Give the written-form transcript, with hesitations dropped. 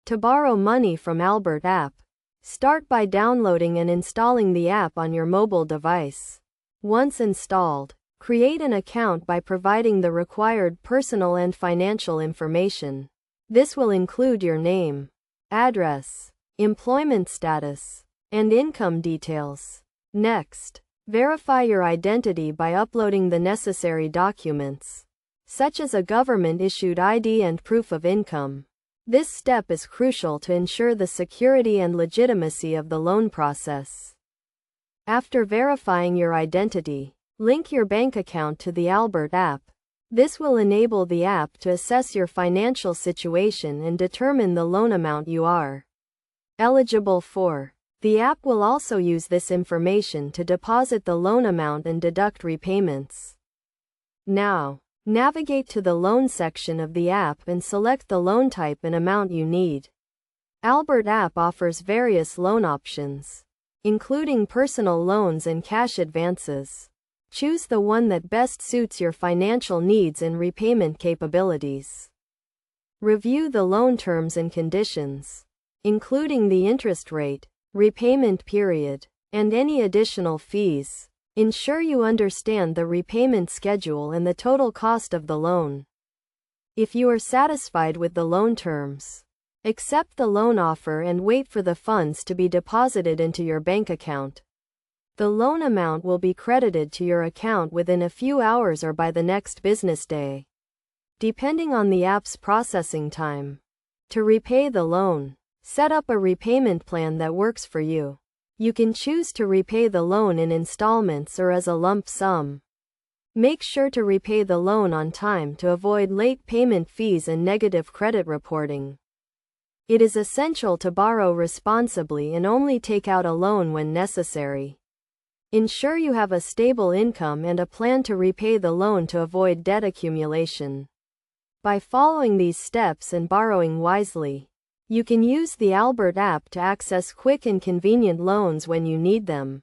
To borrow money from Albert app, start by downloading and installing the app on your mobile device. Once installed, create an account by providing the required personal and financial information. This will include your name, address, employment status, and income details. Next, verify your identity by uploading the necessary documents, such as a government-issued ID and proof of income. This step is crucial to ensure the security and legitimacy of the loan process. After verifying your identity, link your bank account to the Albert app. This will enable the app to assess your financial situation and determine the loan amount you are eligible for. The app will also use this information to deposit the loan amount and deduct repayments. Now, navigate to the loan section of the app and select the loan type and amount you need. Albert app offers various loan options, including personal loans and cash advances. Choose the one that best suits your financial needs and repayment capabilities. Review the loan terms and conditions, including the interest rate, repayment period, and any additional fees. Ensure you understand the repayment schedule and the total cost of the loan. If you are satisfied with the loan terms, accept the loan offer and wait for the funds to be deposited into your bank account. The loan amount will be credited to your account within a few hours or by the next business day, depending on the app's processing time. To repay the loan, set up a repayment plan that works for you. You can choose to repay the loan in installments or as a lump sum. Make sure to repay the loan on time to avoid late payment fees and negative credit reporting. It is essential to borrow responsibly and only take out a loan when necessary. Ensure you have a stable income and a plan to repay the loan to avoid debt accumulation. By following these steps and borrowing wisely, you can use the Albert app to access quick and convenient loans when you need them.